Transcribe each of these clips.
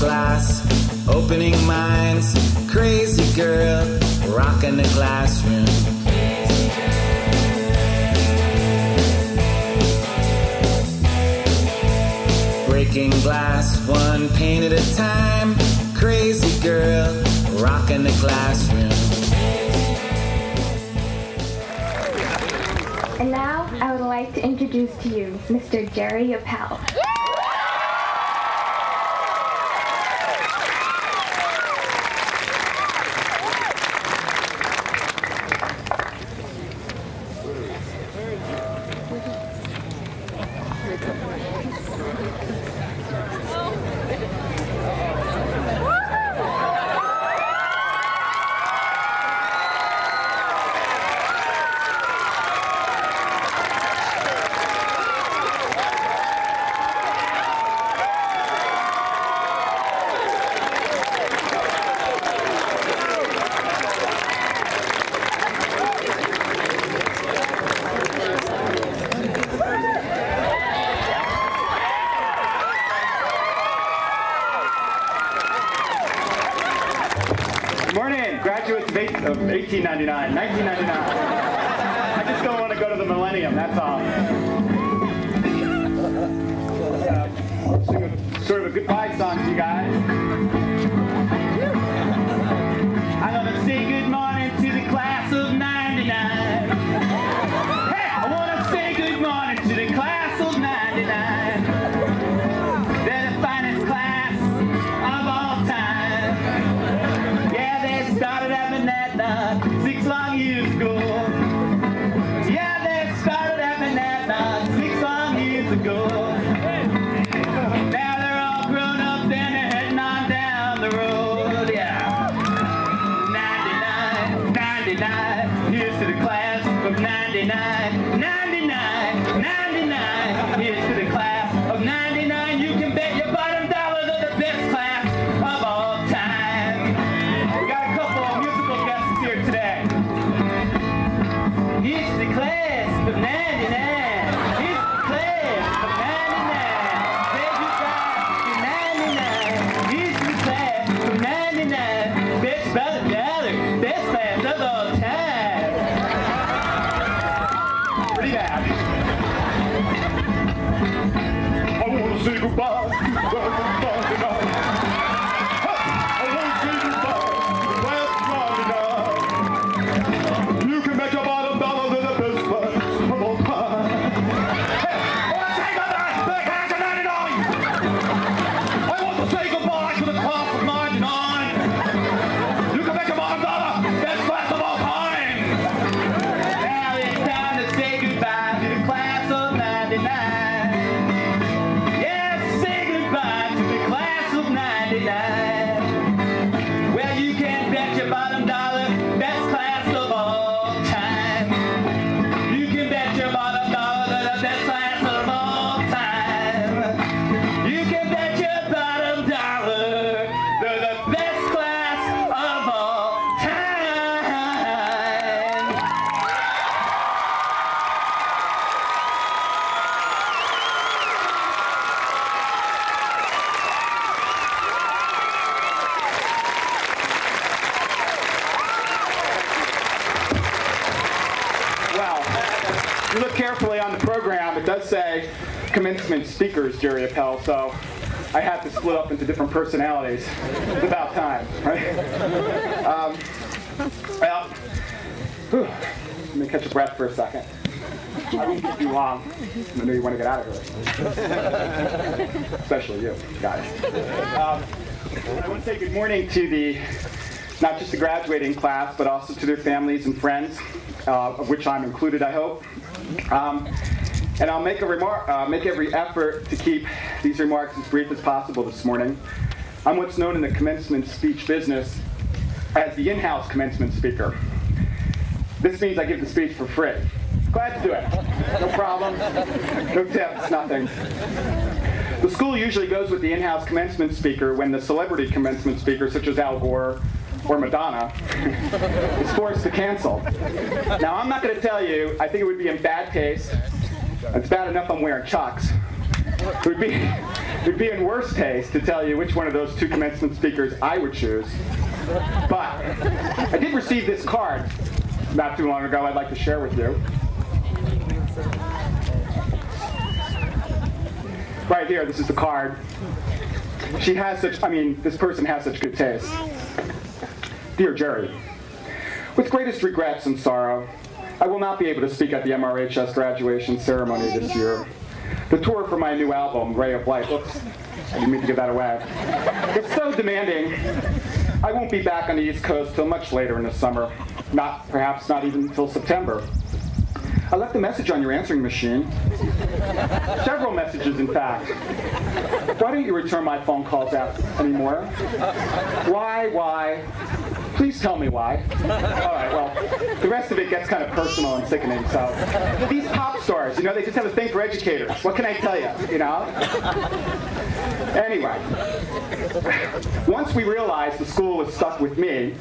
glass, opening minds, crazy girl, rocking the classroom. Breaking glass, one pane at a time, crazy girl, rocking the classroom. And now, I would like to introduce to you Mr. Jerry Appell. Graduates of 1899, 1999. I just don't want to go to the millennium, that's all. Sing sort of a goodbye song to you guys. I'm going to say good morning to the class of 99. Hey, I want to say good morning to the class of 99. They're the finest class of all time. Yeah, they started having that 6 long years ago. Yeah, they started having that 6 long years ago. Now they're all grown up and they're heading on down the road. Yeah. 99, 99, here's to the class of 99. 99, 99, here's to the class of 99. You can bet your bottom dollar they're the best class of all time. We got a couple of musical guests here today. Here's the class of 99. Here's the class of 99. Say goodbye to 99. Here's the class of 99. Best by the dollar. Best class of all time. Pretty bad. I want to say goodbye to 99. I want to say goodbye to the class of 99. You can bet your bottom dollar they're the best class of all time. Hey, I want to say goodbye to the class of 99. I want to say goodbye to the class of 99. You can bet your bottom dollar, best class of all time. Now it's time to say goodbye to the class of 99. Yes, say goodbye to the class of 99. Well, you can bet your bottom dollar, best class of all time. You can bet your bottom dollar they're the best class of all time. You can bet your bottom dollar they're the best class of all time. Well, if you look carefully on the program, it does say commencement speakers, Jerry Appell, so I had to split up into different personalities. It's about time, right? Well, let me catch a breath for a second. I won't keep you long. I know you want to get out of here. Especially you, guys. I want to say good morning to not just the graduating class, but also to their families and friends, of which I'm included, I hope. And I'll make every effort to keep these remarks as brief as possible this morning. I'm what's known in the commencement speech business as the in-house commencement speaker. This means I give the speech for free. Glad to do it. No problem. No tips, nothing. The school usually goes with the in-house commencement speaker when the celebrity commencement speaker, such as Al Gore or Madonna, is forced to cancel. Now, I'm not going to tell you, I think it would be in bad taste. It's bad enough I'm wearing Chucks. It would be It'd be in worse taste to tell you which one of those two commencement speakers I would choose. But I did receive this card not too long ago I'd like to share with you. Right here, this is the card. She has such, this person has such good taste. Dear Jerry, with greatest regrets and sorrow, I will not be able to speak at the MRHS graduation ceremony this year. The tour for my new album, Ray of Light, oops, I didn't mean to give that away. It's so demanding, I won't be back on the East Coast till much later in the summer, perhaps not even until September. I left a message on your answering machine. Several messages, in fact. Why don't you return my phone calls anymore? Why? Please tell me why. All right, well, the rest of it gets kind of personal and sickening, so. These pop stars, they just have a thing for educators. What can I tell you, Anyway, once we realized the school was stuck with me,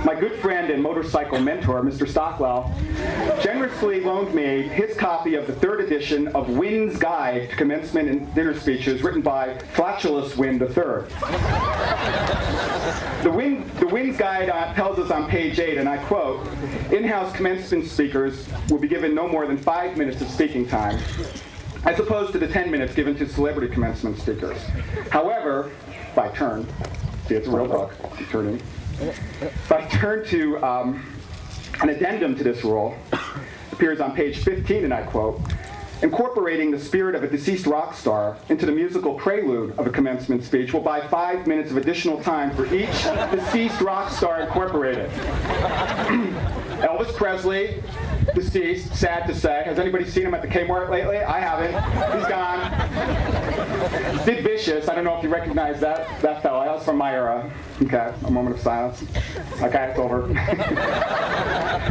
my good friend and motorcycle mentor, Mr. Stockwell, generously loaned me his copy of the 3rd edition of Wynn's Guide to Commencement and Dinner Speeches, written by Flatulous Wynn III. The Wynn's Guide tells us on page 8, and I quote, "In-house commencement speakers will be given no more than 5 minutes of speaking time, as opposed to the 10 minutes given to celebrity commencement speakers. However, by turn, see it's a real book, I'm turning. If I turn to an addendum to this rule, it appears on page 15, and I quote, "Incorporating the spirit of a deceased rock star into the musical prelude of a commencement speech will buy 5 minutes of additional time for each deceased rock star incorporated." Elvis Presley, deceased, sad to say. Has anybody seen him at the Kmart lately? I haven't. He's gone. Sid Vicious, I don't know if you recognize that fellow. That was from my era. Okay, a moment of silence. Okay, it's over.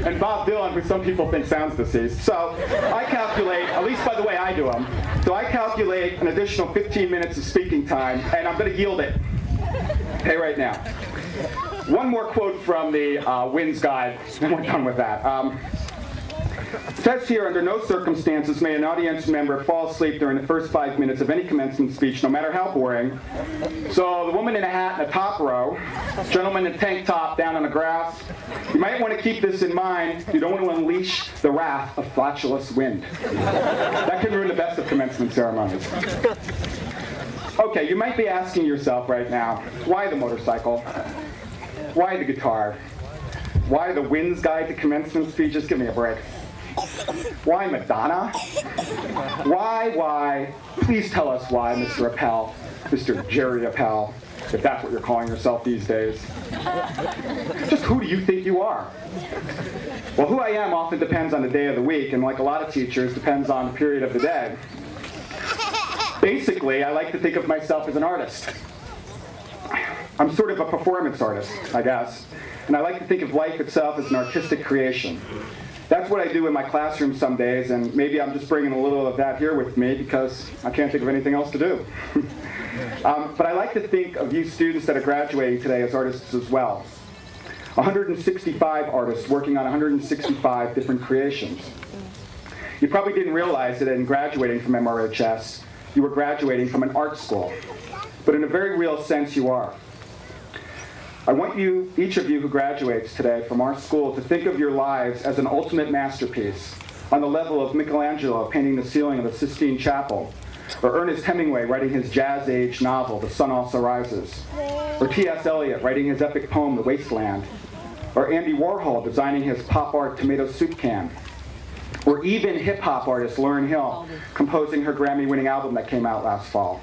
And Bob Dylan, who some people think sounds deceased. So I calculate, at least by the way I do them, so I calculate an additional 15 minutes of speaking time, and I'm going to yield it. Okay, right now. One more quote from the Wynn's Guide, then we're done with that. It says here, under no circumstances may an audience member fall asleep during the first 5 minutes of any commencement speech, no matter how boring. So the woman in a hat in the top row, gentleman in a tank top down on the grass, you might want to keep this in mind. You don't want to unleash the wrath of flatulous wind. That can ruin the best of commencement ceremonies. Okay, you might be asking yourself right now, why the motorcycle? Why the guitar? Why the Wynn's Guide to Commencement Speeches? Give me a break. Why Madonna? Why? Please tell us why, Mr. Appell, Mr. Jerry Appell, if that's what you're calling yourself these days. Just who do you think you are? Well, who I am often depends on the day of the week, and like a lot of teachers, depends on the period of the day. Basically, I like to think of myself as an artist. I'm sort of a performance artist, I guess, and I like to think of life itself as an artistic creation. That's what I do in my classroom some days, and maybe I'm just bringing a little of that here with me because I can't think of anything else to do. But I like to think of you students that are graduating today as artists as well. 165 artists working on 165 different creations. You probably didn't realize that in graduating from MRHS, you were graduating from an art school. But in a very real sense, you are. I want you, each of you who graduates today from our school, to think of your lives as an ultimate masterpiece, on the level of Michelangelo painting the ceiling of the Sistine Chapel, or Ernest Hemingway writing his jazz-age novel, The Sun Also Rises, or T.S. Eliot writing his epic poem, The Wasteland, or Andy Warhol designing his pop art tomato soup can, or even hip-hop artist Lauryn Hill composing her Grammy-winning album that came out last fall.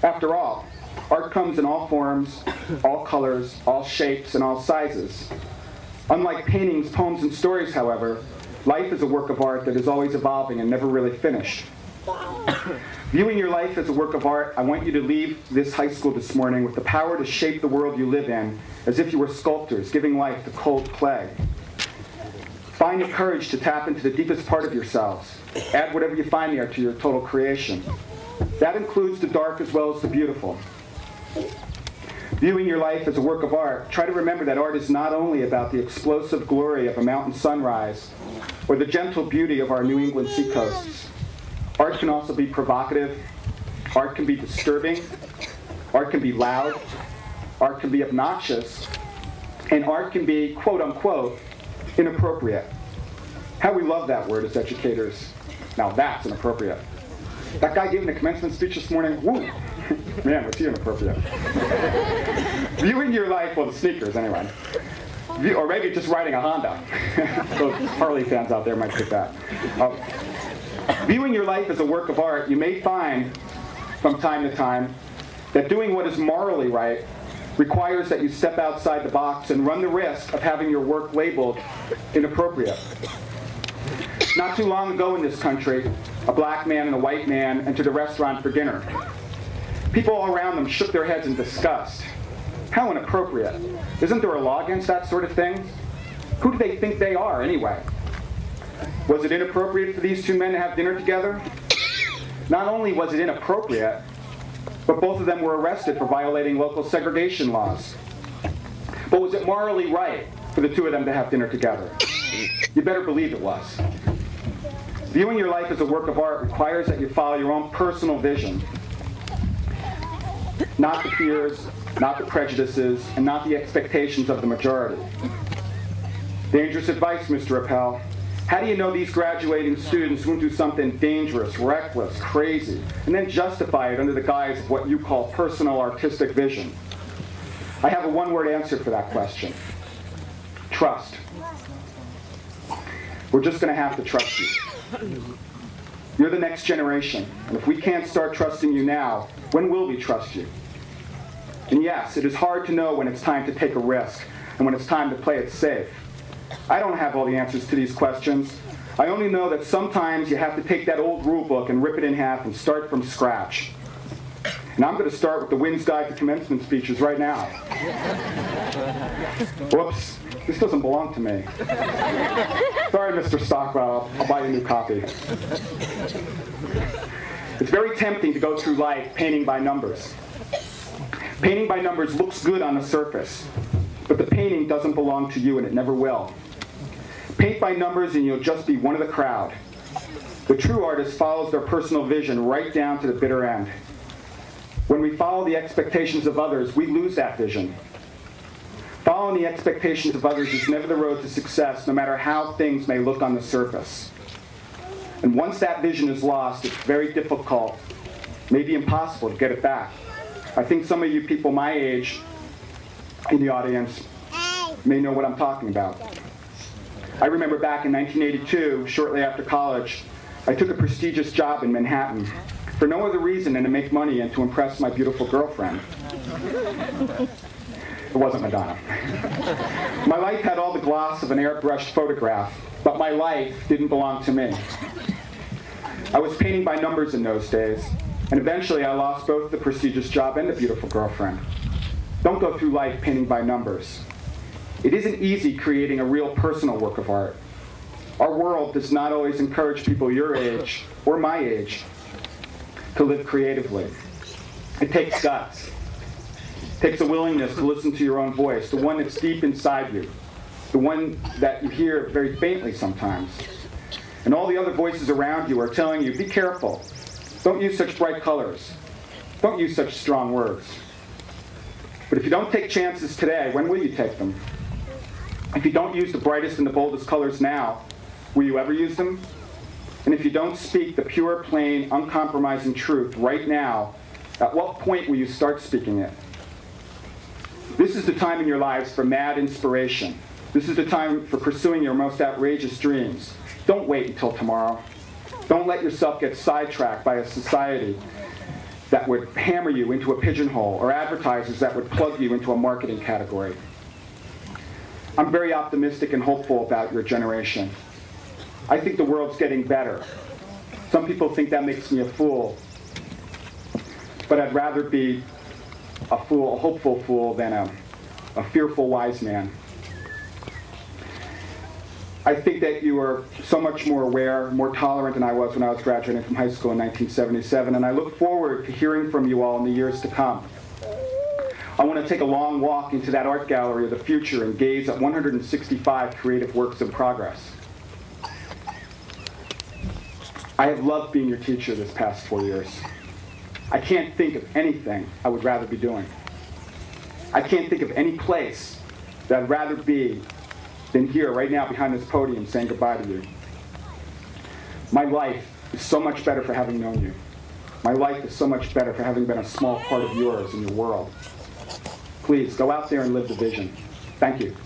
After all, art comes in all forms, all colors, all shapes, and all sizes. Unlike paintings, poems, and stories, however, life is a work of art that is always evolving and never really finished. Viewing your life as a work of art, I want you to leave this high school this morning with the power to shape the world you live in as if you were sculptors giving life to cold clay. Find the courage to tap into the deepest part of yourselves. Add whatever you find there to your total creation. That includes the dark as well as the beautiful. Viewing your life as a work of art, try to remember that art is not only about the explosive glory of a mountain sunrise or the gentle beauty of our New England seacoasts. Art can also be provocative, Art can be disturbing, art can be loud, art can be obnoxious, and art can be, quote unquote, inappropriate. How we love that word as educators. Now that's inappropriate. That guy giving a commencement speech this morning, woo! Man, was he inappropriate. Viewing your life, well, the sneakers anyway. Or maybe just riding a Honda. Those Harley fans out there might get that. Viewing your life as a work of art, you may find from time to time that doing what is morally right requires that you step outside the box and run the risk of having your work labeled inappropriate. Not too long ago in this country, a black man and a white man entered a restaurant for dinner. People all around them shook their heads in disgust. How inappropriate. Isn't there a law against that sort of thing? Who do they think they are, anyway? Was it inappropriate for these two men to have dinner together? Not only was it inappropriate, but both of them were arrested for violating local segregation laws. But was it morally right for the two of them to have dinner together? You better believe it was. Viewing your life as a work of art requires that you follow your own personal vision. Not the fears, not the prejudices, and not the expectations of the majority. Dangerous advice, Mr. Appell. How do you know these graduating students won't do something dangerous, reckless, crazy, and then justify it under the guise of what you call personal artistic vision? I have a one-word answer for that question. Trust. We're just going to have to trust you. You're the next generation, and if we can't start trusting you now, when will we trust you? And yes, it is hard to know when it's time to take a risk and when it's time to play it safe. I don't have all the answers to these questions. I only know that sometimes you have to take that old rule book and rip it in half and start from scratch. And I'm going to start with the Wynn's Guide to Commencement Speeches right now. Whoops, this doesn't belong to me. Sorry, Mr. Stockwell, I'll buy you a new copy. It's very tempting to go through life painting by numbers. Painting by numbers looks good on the surface, but the painting doesn't belong to you and it never will. Paint by numbers and you'll just be one of the crowd. The true artist follows their personal vision right down to the bitter end. When we follow the expectations of others, we lose that vision. Following the expectations of others is never the road to success, no matter how things may look on the surface. And once that vision is lost, it's very difficult, maybe impossible, to get it back. I think some of you people my age in the audience may know what I'm talking about. I remember back in 1982, shortly after college, I took a prestigious job in Manhattan for no other reason than to make money and to impress my beautiful girlfriend. It wasn't Madonna. My life had all the gloss of an airbrushed photograph, but my life didn't belong to me. I was painting by numbers in those days, and eventually I lost both the prestigious job and the beautiful girlfriend. Don't go through life painting by numbers. It isn't easy creating a real personal work of art. Our world does not always encourage people your age, or my age, to live creatively. It takes guts. It takes a willingness to listen to your own voice, the one that's deep inside you, the one that you hear very faintly sometimes. And all the other voices around you are telling you, be careful. Don't use such bright colors. Don't use such strong words. But if you don't take chances today, when will you take them? If you don't use the brightest and the boldest colors now, will you ever use them? And if you don't speak the pure, plain, uncompromising truth right now, at what point will you start speaking it? This is the time in your lives for mad inspiration. This is the time for pursuing your most outrageous dreams. Don't wait until tomorrow. Don't let yourself get sidetracked by a society that would hammer you into a pigeonhole or advertisers that would plug you into a marketing category. I'm very optimistic and hopeful about your generation. I think the world's getting better. Some people think that makes me a fool, but I'd rather be a fool, a hopeful fool, than a fearful wise man. I think that you are so much more aware, more tolerant than I was when I was graduating from high school in 1977, and I look forward to hearing from you all in the years to come. I want to take a long walk into that art gallery of the future and gaze at 165 creative works in progress. I have loved being your teacher this past 4 years. I can't think of anything I would rather be doing. I can't think of any place that I'd rather be than here, right now, behind this podium, saying goodbye to you. My life is so much better for having known you. My life is so much better for having been a small part of yours and your world. Please, go out there and live the vision. Thank you.